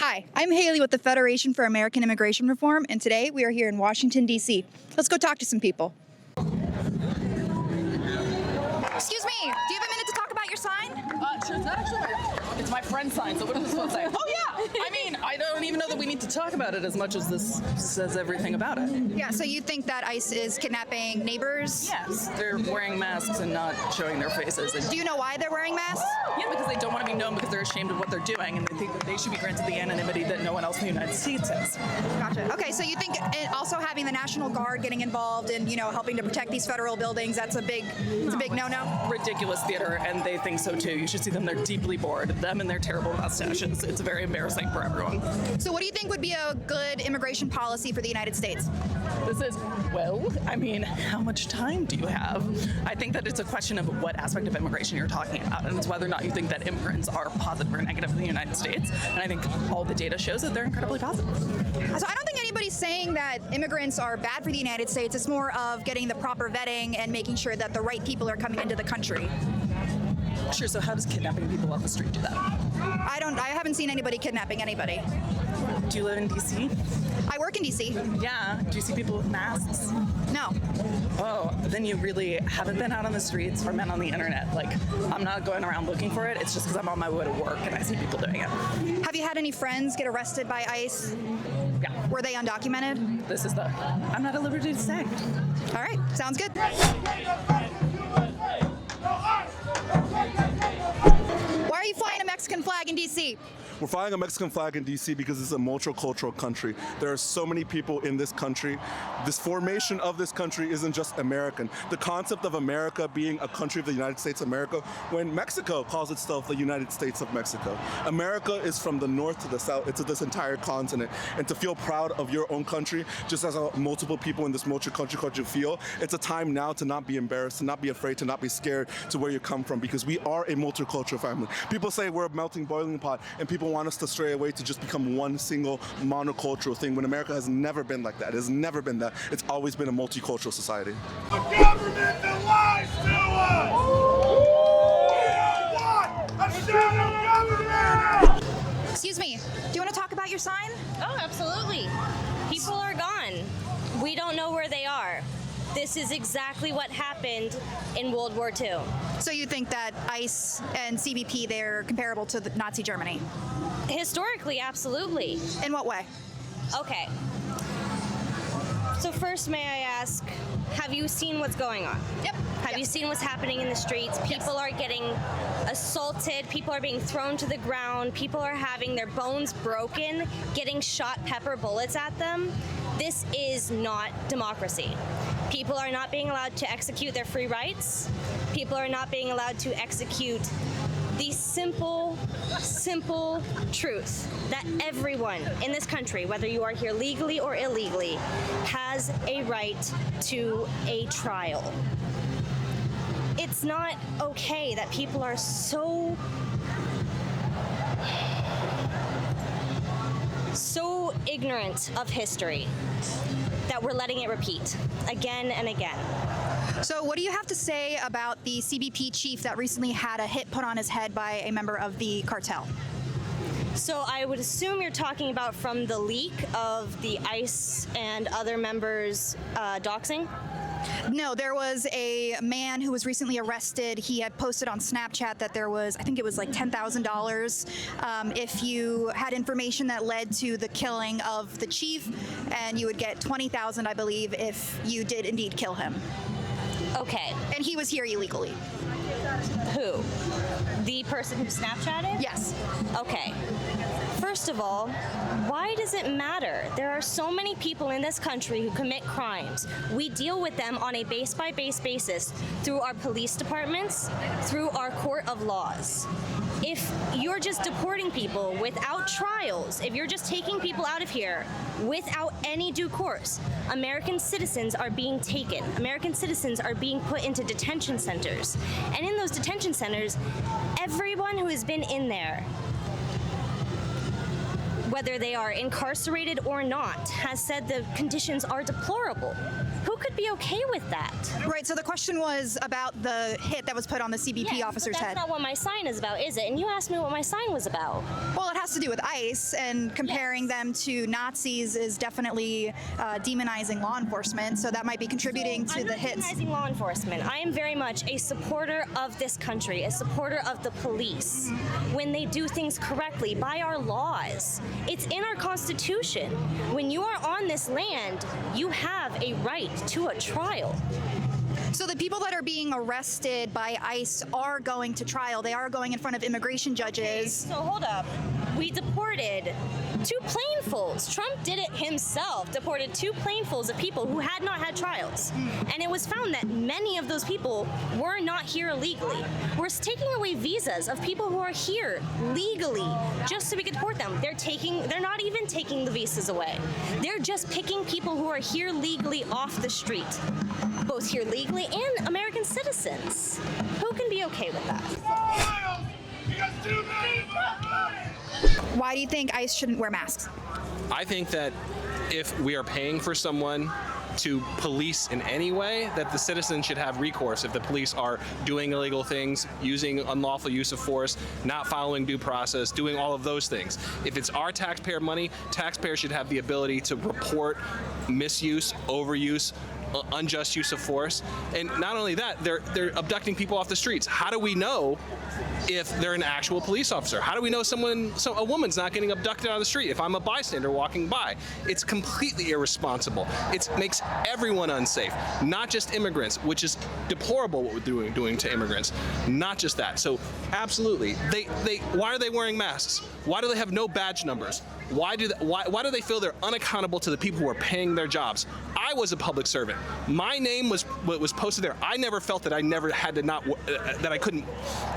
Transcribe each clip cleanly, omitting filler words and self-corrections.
Hi, I'm Hayley with the Federation for American Immigration Reform, and today we are here in Washington, D.C. Let's go talk to some people. Excuse me, do you have a minute to talk about your sign? Sure, it's my friend's sign, so what does this one say? Oh yeah! I mean, I don't even know that we need to talk about it as much as this says everything about it. Yeah, so you think that ICE is kidnapping neighbors? Yes, they're wearing masks and not showing their faces. Do you know why they're wearing masks? Yeah, because they don't want to be known because they're ashamed of what they're doing and they think that they should be granted the anonymity that no one else in the United States has. Gotcha. Okay, so you think also having the National Guard getting involved and, helping to protect these federal buildings, that's a big no-no? Ridiculous theater, and they think so too. You should see them. They're deeply bored. Them and their terrible mustaches. It's very embarrassing for everyone. So what do you think would be a good immigration policy for the United States? This is, how much time do you have? I think that it's a question of what aspect of immigration you're talking about, and it's whether or not you think that immigrants are positive or negative in the United States. And I think all the data shows that they're incredibly positive. So I don't think anybody's saying that immigrants are bad for the United States. It's more of getting the proper vetting and making sure that the right people are coming into the country. Sure, so how does kidnapping people off the street do that? I haven't seen anybody kidnapping anybody. Do you live in D.C.? I work in D.C. Yeah. Do you see people with masks? No. Oh, then you really haven't been out on the streets or been on the internet. I'm not going around looking for it. It's just because I'm on my way to work and I see people doing it. Have you had any friends get arrested by ICE? Yeah. Were they undocumented? I'm not at liberty to say. All right, sounds good. Why are you flying a Mexican flag in D.C.? We're flying a Mexican flag in D.C. because it's a multicultural country. There are so many people in this country. This formation of this country isn't just American. The concept of America being a country of the United States of America, when Mexico calls itself the United States of Mexico. America is from the north to the south. It's this entire continent. And to feel proud of your own country, just as multiple people in this multicultural country feel, it's a time now to not be embarrassed, to not be afraid, to not be scared to where you come from, because we are a multicultural family. People say we're a melting boiling pot, and people want us to stray away to just become one single monocultural thing, when America has never been like that. It has never been that. It's always been a multicultural society. A government that lies to us! We want a shadow government! Excuse me, do you want to talk about your sign? Oh, absolutely. People are gone. We don't know where they are. This is exactly what happened in World War II. So you think that ICE and CBP, they're comparable to the Nazi Germany? Historically, absolutely. In what way? Okay. So first, may I ask, have you seen what's going on? Yep. Have you seen what's happening in the streets? People are getting assaulted. People are being thrown to the ground. People are having their bones broken, getting shot pepper bullets at them. This is not democracy. People are not being allowed to execute their free rights. People are not being allowed to execute the simple truth that everyone in this country, whether you are here legally or illegally, has a right to a trial. It's not okay that people are so ignorant of history that we're letting it repeat again and again. So what do you have to say about the CBP chief that recently had a hit put on his head by a member of the cartel? So I would assume you're talking about from the leak of the ICE and other members doxing? No, there was a man who was recently arrested. He had posted on Snapchat that there was, I think it was like $10,000 if you had information that led to the killing of the chief, and you would get $20,000, I believe, if you did indeed kill him. Okay. And he was here illegally. Who? The person who Snapchatted? Yes. Okay. First of all, why does it matter? There are so many people in this country who commit crimes. We deal with them on a base-by-base basis through our police departments, through our court of laws. If you're just deporting people without trials, if you're just taking people out of here without any due course, American citizens are being taken. American citizens are being put into detention centers. And in those detention centers, everyone who has been in there, whether they are incarcerated or not, has said the conditions are deplorable. Who could be okay with that? Right, so the question was about the hit that was put on the CBP Yes, officer's but that's head. not what my sign is about, is it? And you asked me what my sign was about. Well, it has to do with ICE, and comparing them to Nazis is definitely demonizing law enforcement, so that might be contributing to I'm the not hits. demonizing law enforcement. I am very much a supporter of this country, a supporter of the police when they do things correctly by our laws. It's in our Constitution. When you are on this land, you have a right to a trial. So the people that are being arrested by ICE are going to trial. They are going in front of immigration judges. So hold up. We deported 2 planefuls. Trump did it himself, deported 2 planefuls of people who had not had trials. And it was found that many of those people were not here illegally. We're taking away visas of people who are here legally just so we can deport them. They're not even taking the visas away. They're just picking people who are here legally off the street, both here legally and American citizens. Who can be okay with that? Wild! You got too many of us! Why do you think ICE shouldn't wear masks? I think that if we are paying for someone to police in any way, that the citizens should have recourse if the police are doing illegal things, using unlawful use of force, not following due process, doing all of those things. If it's our taxpayer money, taxpayers should have the ability to report misuse, overuse, unjust use of force. And not only that, they're abducting people off the streets. How do we know if they're an actual police officer? How do we know a woman's not getting abducted on the street if I'm a bystander walking by? It's completely irresponsible. It makes everyone unsafe, not just immigrants, which is deplorable what we're doing to immigrants. Not just that. So absolutely, why are they wearing masks? Why do they have no badge numbers? Why do they feel they're unaccountable to the people who are paying their jobs? I was a public servant. My name was posted there. I never felt that I never had to that I couldn't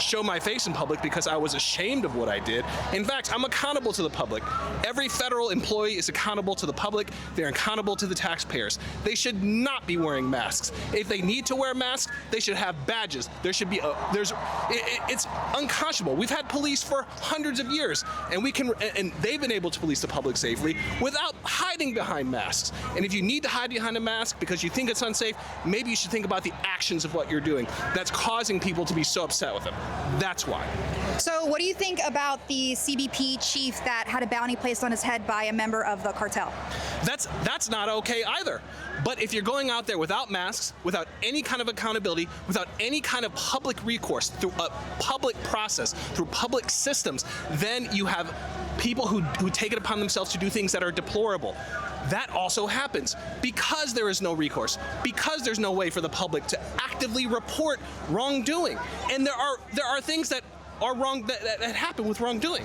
show my face in public because I was ashamed of what I did. In fact, I'm accountable to the public. Every federal employee is accountable to the public. They're accountable to the taxpayers. They should not be wearing masks. If they need to wear masks, they should have badges. There should be it's unconscionable. We've had police for hundreds of years, and they've been able to police the public safely without hiding behind masks. And if you need to hide behind a mask because you think it's unsafe, maybe you should think about the actions of what you're doing that's causing people to be so upset with them. That's why. So what do you think about the CBP chief that had a bounty placed on his head by a member of the cartel? That's not okay either. But if you're going out there without masks, without any kind of accountability, without any kind of public recourse through a public process, through public systems, then you have people who take it upon themselves to do things that are deplorable. That also happens because there is no recourse, because there's no way for the public to actively report wrongdoing. And there are things that are wrong that happen with wrongdoing.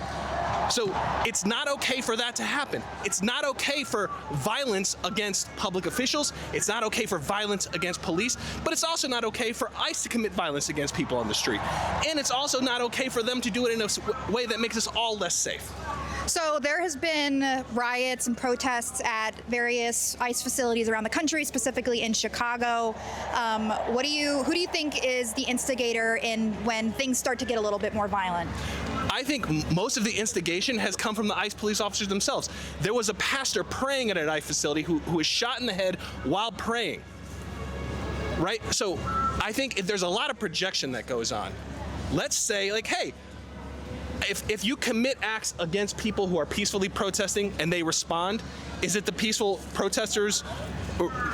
So it's not okay for that to happen. It's not okay for violence against public officials. It's not okay for violence against police, but it's also not okay for ICE to commit violence against people on the street. And it's also not okay for them to do it in a way that makes us all less safe. So there has been riots and protests at various ICE facilities around the country, specifically in Chicago. Who do you think is the instigator in when things start to get a little bit more violent? I think most of the instigation has come from the ICE police officers themselves. There was a pastor praying at an ICE facility who was shot in the head while praying. Right? So I think if there's a lot of projection that goes on. Let's say, like, hey, if you commit acts against people who are peacefully protesting and they respond, is it the peaceful protesters'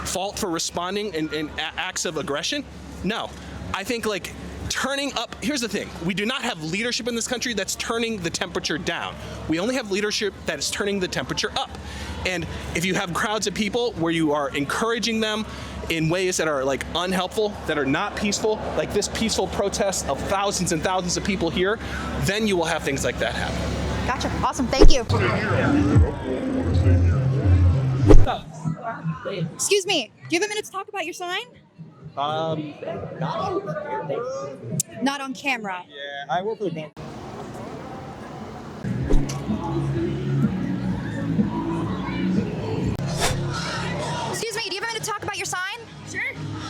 fault for responding in acts of aggression? No. I think, like, turning up, here's the thing, we do not have leadership in this country that's turning the temperature down. We only have leadership that is turning the temperature up. And if you have crowds of people where you are encouraging them in ways that are like unhelpful, that are not peaceful, like this peaceful protest of thousands and thousands of people here, then you will have things like that happen. Gotcha. Awesome. Thank you. Excuse me. Do you have a minute to talk about your sign? Not on camera. Yeah, I work for the dance. Excuse me, do you have a minute to talk about your sign? Sure.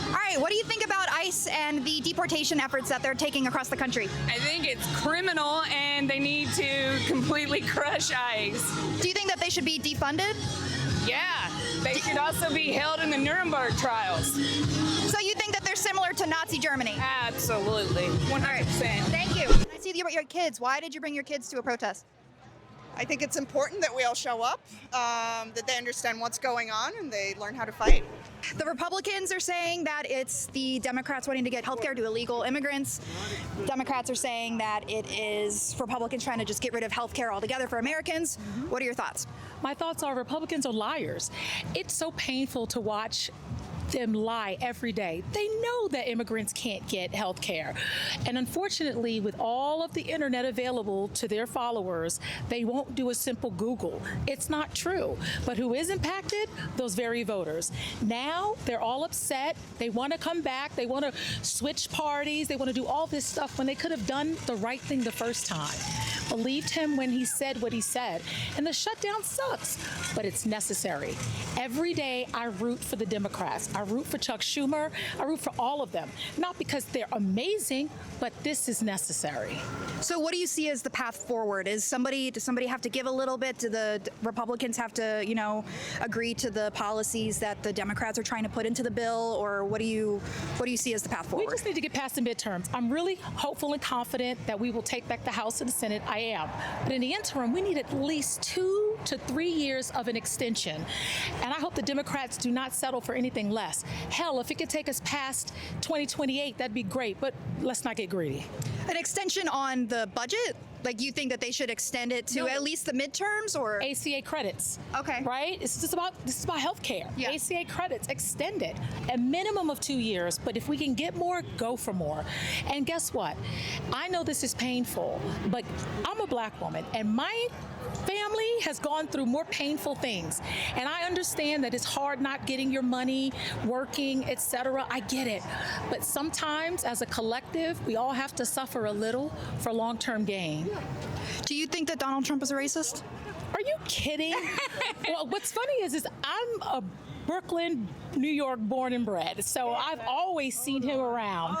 All right, what do you think about ICE and the deportation efforts that they're taking across the country? I think it's criminal and they need to completely crush ICE. Do you think that they should be defunded? Yeah, they should also be held in the Nuremberg trials. So you think that they're similar to Nazi Germany? Absolutely, 100%. Thank you. I see that you brought your kids. Why did you bring your kids to a protest? I think it's important that we all show up, that they understand what's going on and they learn how to fight. The Republicans are saying that it's the Democrats wanting to get healthcare to illegal immigrants. Democrats are saying that it is Republicans trying to just get rid of healthcare altogether for Americans. What are your thoughts? My thoughts are Republicans are liars. It's so painful to watch them lie every day. They know that immigrants can't get health care. And unfortunately, with all of the internet available to their followers, they won't do a simple Google. It's not true. But who is impacted? Those very voters. Now they're all upset. They want to come back. They want to switch parties. They want to do all this stuff when they could have done the right thing the first time. Believed him when he said what he said. And the shutdown sucks, but it's necessary. Every day I root for the Democrats. I root for Chuck Schumer. I root for all of them. Not because they're amazing, but this is necessary. So what do you see as the path forward? Does somebody have to give a little bit? Do the Republicans have to, agree to the policies that the Democrats are trying to put into the bill? Or what do you see as the path forward? We just need to get past the midterms. I'm really hopeful and confident that we will take back the House and the Senate. I am. But in the interim, we need at least 2 to 3 years of an extension. And I hope the Democrats do not settle for anything less. Hell, if it could take us past 2028, that'd be great. But let's not get greedy. An extension on the budget? Like, you think that they should extend it to at least the midterms, or ACA credits? Okay. Right? This is about health care. Yeah. ACA credits, extend it. A minimum of 2 years, but if we can get more, go for more. And guess what? I know this is painful, but I'm a black woman, and my family has gone through more painful things. And I understand that it's hard not getting your money, working, etc. I get it. But sometimes as a collective, we all have to suffer a little for long-term gain. do you think that Donald Trump is a racist? Are you kidding? Well, what's funny is I'm a Brooklyn, New York born and bred, so I've always seen him around.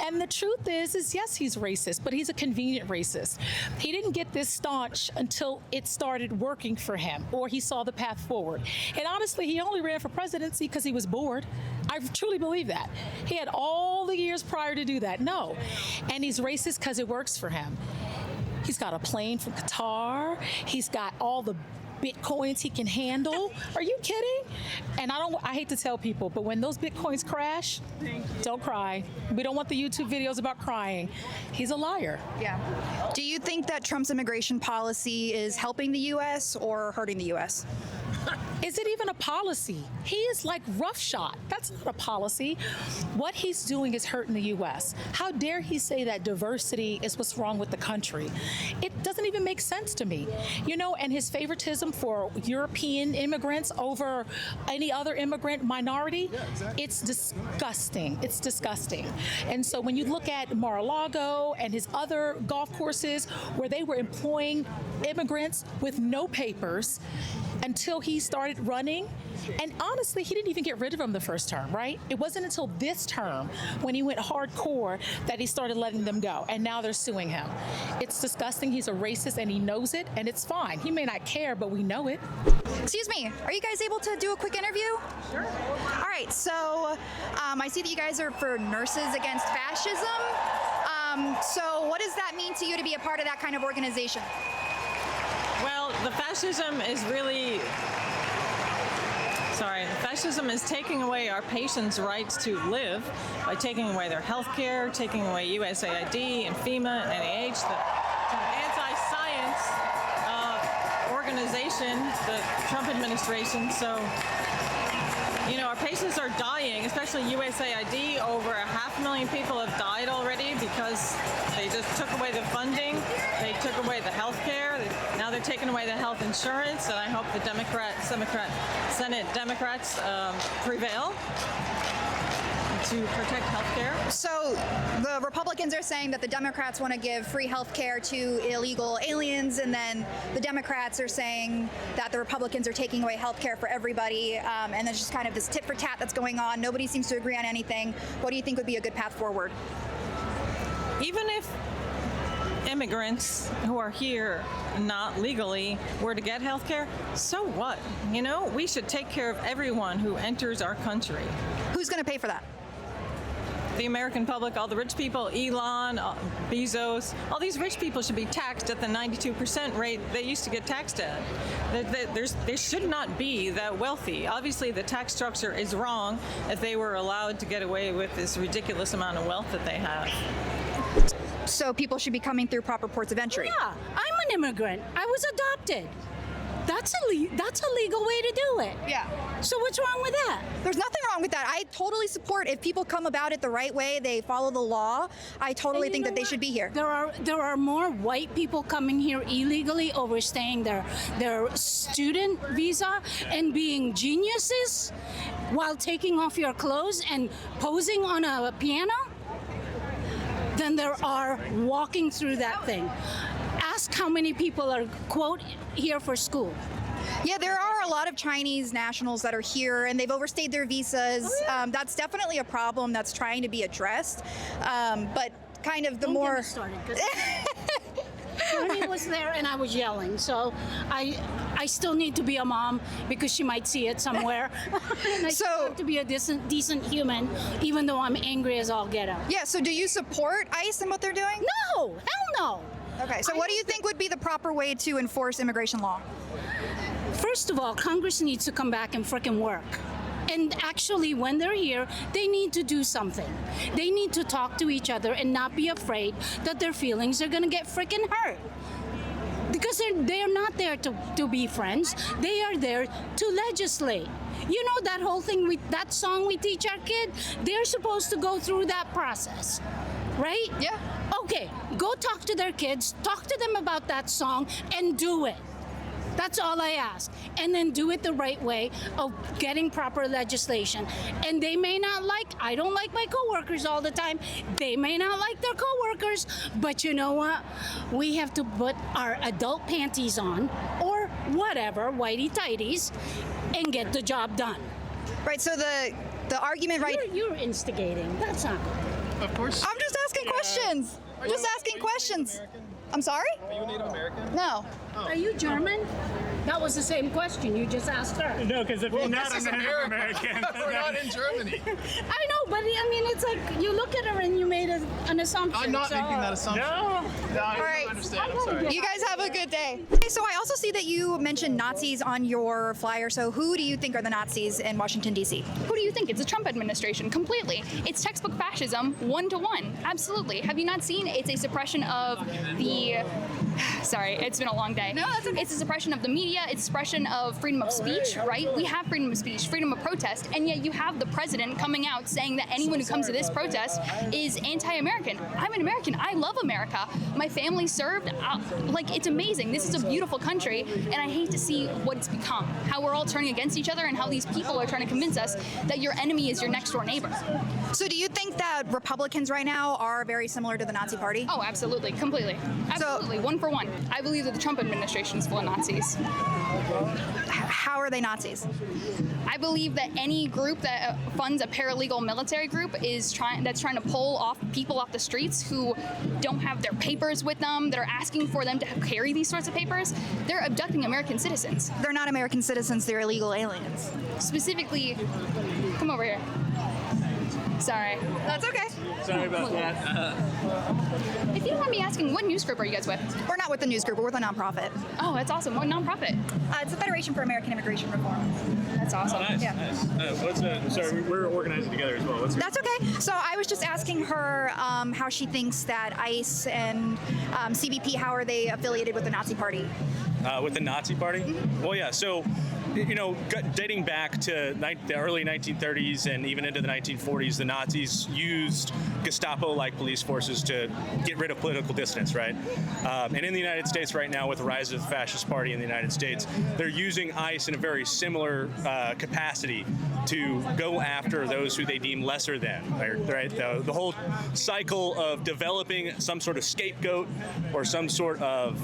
And the truth is yes, he's racist, but he's a convenient racist. He didn't get this staunch until it started working for him, or he saw the path forward. And honestly, he only ran for presidency because he was bored. I truly believe that. He had all the years prior to do that. No. And he's racist because it works for him. He's got a plane from Qatar. He's got all the Bitcoins he can handle. Are you kidding? And I hate to tell people, but when those Bitcoins crash, don't cry. We don't want the YouTube videos about crying. He's a liar. Yeah. Do you think that Trump's immigration policy is helping the U.S. or hurting the U.S.? Is it even a policy? He is like roughshod. That's not a policy. What he's doing is hurting the U.S. How dare he say that diversity is what's wrong with the country? It doesn't even make sense to me. And his favoritism for European immigrants over any other immigrant minority, it's disgusting. It's disgusting. And so when you look at Mar-a-Lago and his other golf courses where they were employing immigrants with no papers, until he started running. And honestly, he didn't even get rid of them the first term, right? It wasn't until this term, when he went hardcore, that he started letting them go. And now they're suing him. It's disgusting. He's a racist and he knows it, and it's fine. He may not care, but we know it. Excuse me, are you guys able to do a quick interview? Sure. All right, so I see that you guys are for Nurses Against Fascism. So what does that mean to you to be a part of that kind of organization? Well, the fascism is really, fascism is taking away our patients' rights to live by taking away their health care, taking away USAID and FEMA and NIH. It's an anti-science organization, the Trump administration. So, our patients are dying, especially USAID. Over 500,000 people have died already because they just took away the funding. They took away the health care. Now they're taking away the health insurance, and I hope the Senate Democrats prevail to protect health care. So the Republicans are saying that the Democrats want to give free health care to illegal aliens, and then the Democrats are saying that the Republicans are taking away health care for everybody, and there's just kind of this tit for tat that's going on. Nobody seems to agree on anything. What do you think would be a good path forward? Even if immigrants who are here not legally were to get health care, so what? You know, we should take care of everyone who enters our country. Who's going to pay for that? The American public, all the rich people, Elon, Bezos, all these rich people should be taxed at the 92% rate they used to get taxed at. They should not be that wealthy. Obviously, the tax structure is wrong if they were allowed to get away with this ridiculous amount of wealth that they have. So people should be coming through proper ports of entry. Yeah, I'm an immigrant. I was adopted. That's a legal way to do it. Yeah. So what's wrong with that? There's nothing wrong with that. I totally support if people come about it the right way, they follow the law. I totally think that they should be here. There are more white people coming here illegally, overstaying their student visa and being geniuses while taking off your clothes and posing on a piano than there are walking through that thing. Ask how many people are, quote, here for school. Yeah, there are a lot of Chinese nationals that are here and they've overstayed their visas. That's definitely a problem that's trying to be addressed. But kind of the Don't get more... me started, 'cause Tony was there and I was yelling, so I still need to be a mom because she might see it somewhere. And I still have to be a decent human, even though I'm angry as all get out. Yeah, so do you support ICE and what they're doing? No, hell no. Okay, so what do you think would be the proper way to enforce immigration law? First of all, Congress needs to come back and frickin' work. And actually, when they're here, they need to do something. They need to talk to each other and not be afraid that their feelings are gonna get frickin' hurt. Because they're not there to be friends. They are there to legislate. You know that whole thing, that song we teach our kid? They're supposed to go through that process, right? Yeah. Okay, go talk to their kids, talk to them about that song, and do it. That's all I ask. And then do it the right way of getting proper legislation. And they may not I don't like my coworkers all the time. They may not like their coworkers, but you know what? We have to put our adult panties on, or whatever, whitey tighties, and get the job done. Right, so the argument right... You're instigating. That's not good. Of course. I'm just asking questions. I'm just asking questions. I'm sorry? Are you Native American? No. Are you German? That was the same question you just asked her. No, because if you're not a Native American, we're not in Germany. I know, but I mean, it's like you look at her and you made an assumption. I'm not making that assumption. No, I All right. don't understand. I'm sorry. You guys have a good day. Okay, so I also see that you mentioned Nazis on your flyer. So who do you think are the Nazis in Washington, D.C.? Who do you think? It's the Trump administration, completely. It's textbook fascism, 1-to-1. Absolutely. Have you not seen? It's a suppression of the... Sorry, it's been a long day. No, that's okay. It's a suppression of the media. It's a suppression of freedom of speech, right? We have freedom of speech, freedom of protest, and yet you have the president coming out saying that anyone who comes to this protest is anti-American. I'm an American. I love America. My family served. It's amazing. This is a beautiful country, and I hate to see what it's become. How we're all turning against each other, and how these people are trying to convince us that your enemy is your next door neighbor. So do you think that Republicans right now are very similar to the Nazi Party? Oh, absolutely, completely, absolutely, 1-for-1. I believe that the Trump administration is full of Nazis. How are they Nazis? I believe that any group that funds a paralegal military group that's trying to pull off people off the streets who don't have their papers with them, that are asking for them to carry these sorts of papers, they're abducting American citizens. They're not American citizens, they're illegal aliens. Specifically, come over here. Sorry. That's okay. Sorry about that. If you don't mind me asking, what news group are you guys with? We're not with the news group, we're with a nonprofit. Oh, that's awesome. What nonprofit? It's the Federation for American Immigration Reform. That's awesome. Nice, Yeah. nice. Sorry, we're organizing together as well. That's okay. So I was just asking her how she thinks that ICE and CBP, how are they affiliated with the Nazi Party? With the Nazi Party? Mm-hmm. Well, yeah, so, dating back to the early 1930s and even into the 1940s, the Nazis used Gestapo-like police forces to get rid of political dissidents, right? And in the United States right now, with the rise of the fascist party in the United States, they're using ICE in a very similar capacity to go after those who they deem lesser than, right? The whole cycle of developing some sort of scapegoat or some sort of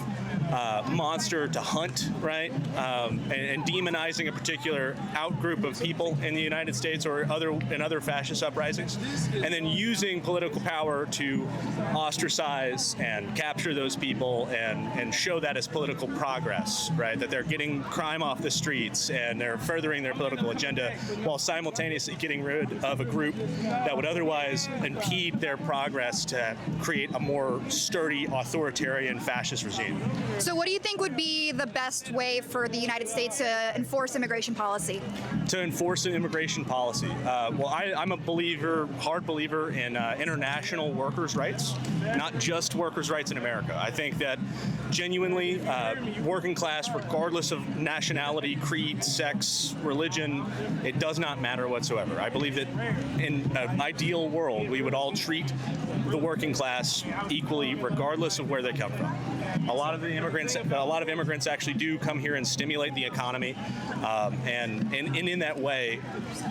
monster to hunt, right? And demonizing a particular outgroup of people in the United States or in other fascist uprisings, and then using political power to ostracize and capture capture those people and show that as political progress, right? That they're getting crime off the streets and they're furthering their political agenda while simultaneously getting rid of a group that would otherwise impede their progress to create a more sturdy, authoritarian, fascist regime. So what do you think would be the best way for the United States to enforce immigration policy? To enforce an immigration policy. Well, I'm a hard believer in international workers' rights, not just workers' rights in America. I think that genuinely working class, regardless of nationality, creed, sex, religion, it does not matter whatsoever. I believe that in an ideal world, we would all treat the working class equally, regardless of where they come from. A lot of immigrants actually do come here and stimulate the economy, and in that way,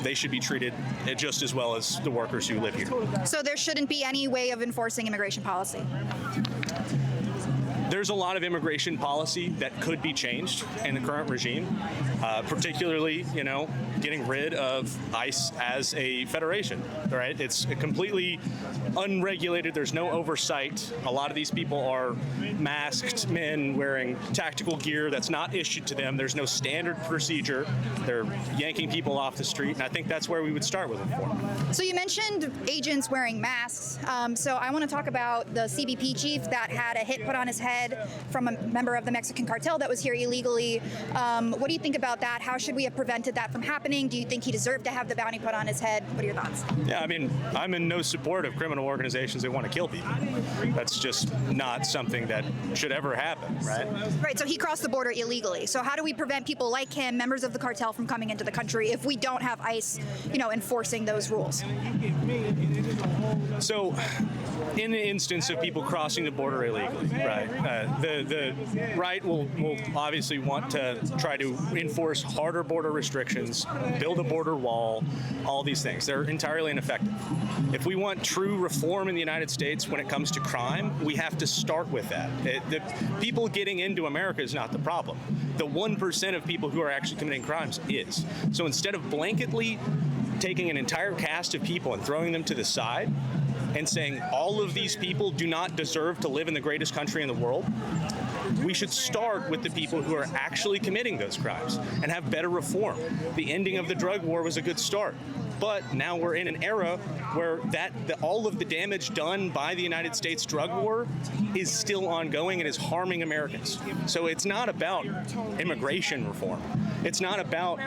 they should be treated just as well as the workers who live here. So there shouldn't be any way of enforcing immigration policy? There's a lot of immigration policy that could be changed in the current regime, particularly, getting rid of ICE as a federation, right? It's completely unregulated. There's no oversight. A lot of these people are masked men wearing tactical gear that's not issued to them. There's no standard procedure. They're yanking people off the street, and I think that's where we would start with reform. So you mentioned agents wearing masks. So I want to talk about the CBP chief that had a hit put on his head from a member of the Mexican cartel that was here illegally. What do you think about that? How should we have prevented that from happening? Do you think he deserved to have the bounty put on his head? What are your thoughts? Yeah, I mean, I'm in no support of criminal organizations that want to kill people. That's just not something that should ever happen, right? Right, so he crossed the border illegally. So how do we prevent people like him, members of the cartel, from coming into the country if we don't have ICE, enforcing those rules? So, in the instance of people crossing the border illegally, right, the right will obviously want to try to enforce harder border restrictions, build a border wall, all these things. They're entirely ineffective. If we want true reform in the United States when it comes to crime, we have to start with that. The people getting into America is not the problem. The 1% of people who are actually committing crimes is. So instead of blanketly taking an entire cast of people and throwing them to the side and saying all of these people do not deserve to live in the greatest country in the world, we should start with the people who are actually committing those crimes and have better reform. The ending of the drug war was a good start. But now we're in an era where all of the damage done by the United States drug war is still ongoing and is harming Americans. So it's not about immigration reform. It's not about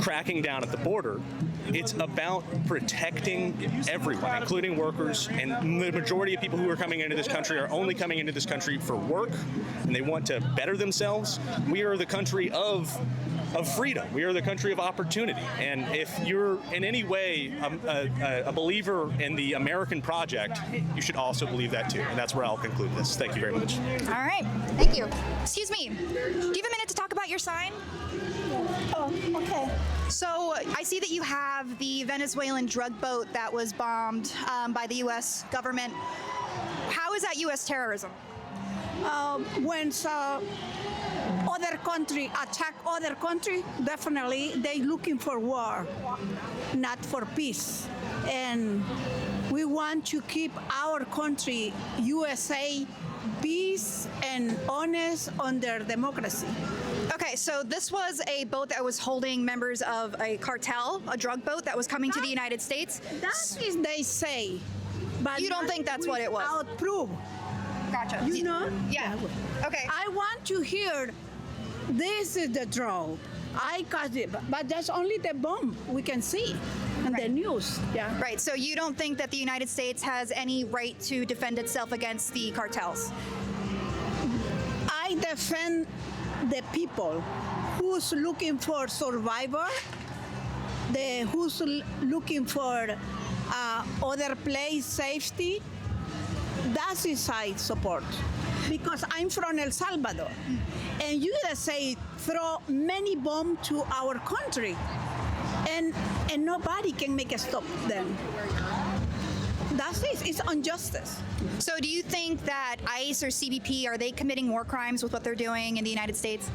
cracking down at the border. It's about protecting everyone, including workers. And the majority of people who are coming into this country are only coming into this country for work, and they want to better themselves. We are the country of freedom. We are the country of opportunity. And if you're in any way a believer in the American project, you should also believe that too. And that's where I'll conclude this. Thank you very much. All right. Thank you. Excuse me. Do you have a minute to talk about your sign? Oh, okay. So I see that you have the Venezuelan drug boat that was bombed by the U.S. government. How is that U.S. terrorism? When other country attack other country, definitely they looking for war, not for peace. And we want to keep our country, USA, peace and honest under democracy. Okay, so this was a boat that was holding members of a cartel, a drug boat that was coming to the United States. That is they say, but you don't think that's what it was? Without proof. Gotcha. You know? Yeah. Okay. I want to hear this is the drug. I got it, but that's only the bomb we can see in the news. Yeah. Right. So you don't think that the United States has any right to defend itself against the cartels? I defend the people who's looking for survivor, who's looking for other place safety. That is I support, because I'm from El Salvador, and USA throw many bombs to our country, and nobody can make a stop them. That's it. It's injustice. So do you think that ICE or CBP, are they committing war crimes with what they're doing in the United States?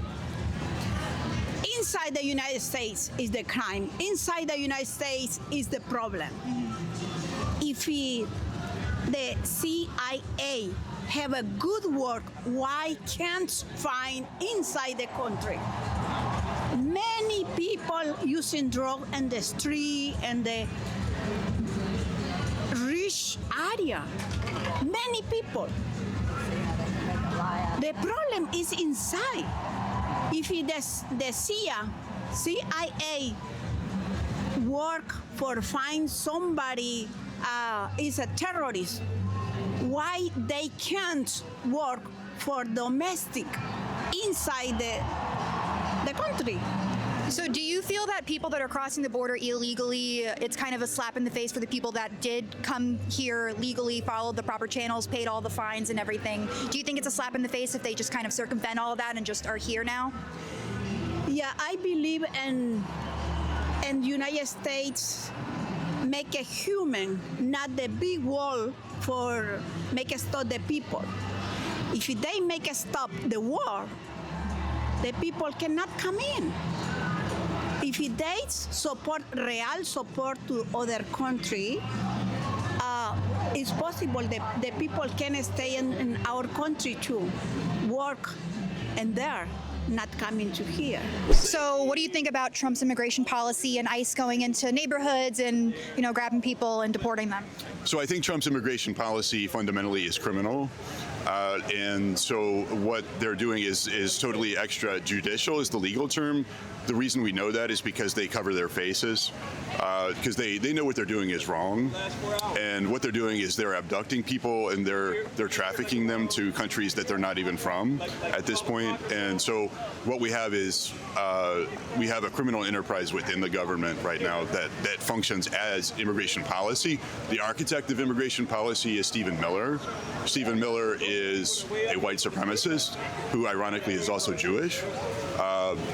Inside the United States is the crime. Inside the United States is the problem. If the CIA have a good work, why can't find inside the country? Many people using drugs in the street and the rich area. Many people. The problem is inside. If the CIA work for find somebody is a terrorist, why they can't work for domestic inside the country? So do you feel that people that are crossing the border illegally, it's kind of a slap in the face for the people that did come here legally, followed the proper channels, paid all the fines and everything? Do you think it's a slap in the face if they just kind of circumvent all of that and just are here now? Yeah, I believe in United States make a human, not the big wall for make a stop the people. If they make a stop the war, the people cannot come in. If they support real support to other country, it's possible that the people can stay in our country to work and there, not coming to here. So what do you think about Trump's immigration policy and ICE going into neighborhoods and, grabbing people and deporting them? So I think Trump's immigration policy fundamentally is criminal. And so what they're doing is totally extrajudicial is the legal term. The reason we know that is because they cover their faces, because they know what they're doing is wrong. And what they're doing is they're abducting people and they're trafficking them to countries that they're not even from at this point. And so what we have is we have a criminal enterprise within the government right now that functions as immigration policy. The architect of immigration policy is Stephen Miller. Stephen Miller is a white supremacist who ironically is also Jewish.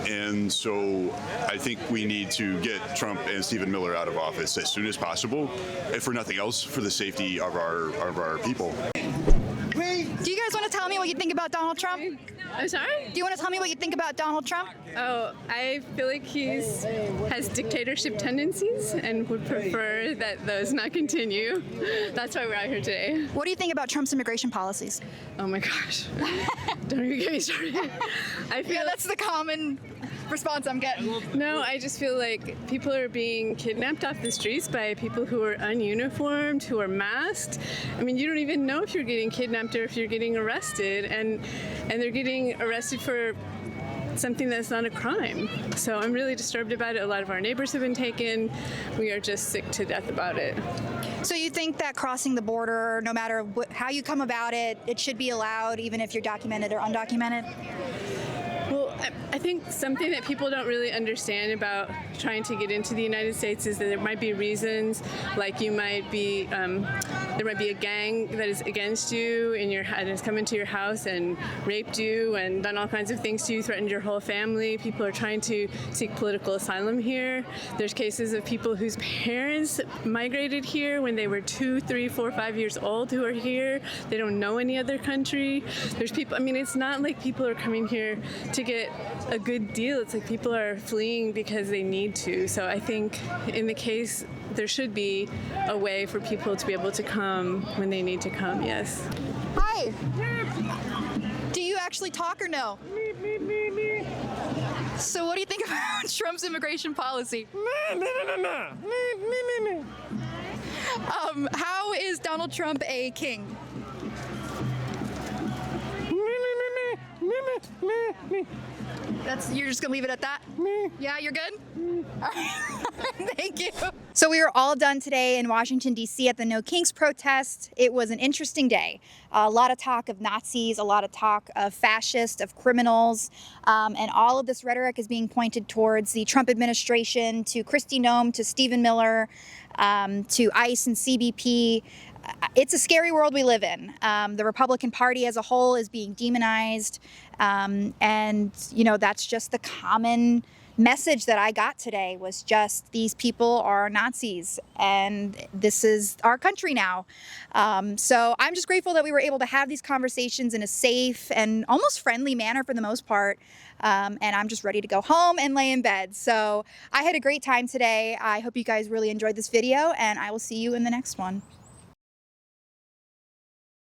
And so I think we need to get Trump and Stephen Miller out of office as soon as possible, if for nothing else, for the safety of our people. Do you guys want to tell me what you think about Donald Trump? I'm sorry? Do you want to tell me what you think about Donald Trump? Oh, I feel like he has dictatorship tendencies and would prefer that those not continue. That's why we're out here today. What do you think about Trump's immigration policies? Oh my gosh. Don't even get me started. I feel that's the common response I'm getting. No, I just feel like people are being kidnapped off the streets by people who are ununiformed, who are masked. I mean, you don't even know if you're getting kidnapped or if you're getting arrested, and they're getting arrested for something that's not a crime. So I'm really disturbed about it. A lot of our neighbors have been taken. We are just sick to death about it. So you think that crossing the border, no matter how you come about it, it should be allowed even if you're documented or undocumented? Well, I think something that people don't really understand about trying to get into the United States is that there might be reasons, like you might be, there might be a gang that is against you and has come into your house and raped you and done all kinds of things to you, threatened your whole family. People are trying to seek political asylum here. There's cases of people whose parents migrated here when they were 2, 3, 4, 5 years old who are here. They don't know any other country. There's people, I mean, it's not like people are coming here to get a good deal. It's like people are fleeing because they need to. So I think in the case, there should be a way for people to be able to come when they need to come, yes. Hi. Do you actually talk or no? So what do you think about Trump's immigration policy? How is Donald Trump a king? You're just gonna leave it at that? Yeah, you're good? All right. Thank you. So we were all done today in Washington, D.C. at the No Kings protest. It was an interesting day. A lot of talk of Nazis, a lot of talk of fascists, of criminals, and all of this rhetoric is being pointed towards the Trump administration, to Kristi Noem, to Stephen Miller, to ICE and CBP. It's a scary world we live in. The Republican Party as a whole is being demonized. And, that's just the common message that I got today was just these people are Nazis and this is our country now. So I'm just grateful that we were able to have these conversations in a safe and almost friendly manner for the most part. And I'm just ready to go home and lay in bed. So I had a great time today. I hope you guys really enjoyed this video and I will see you in the next one.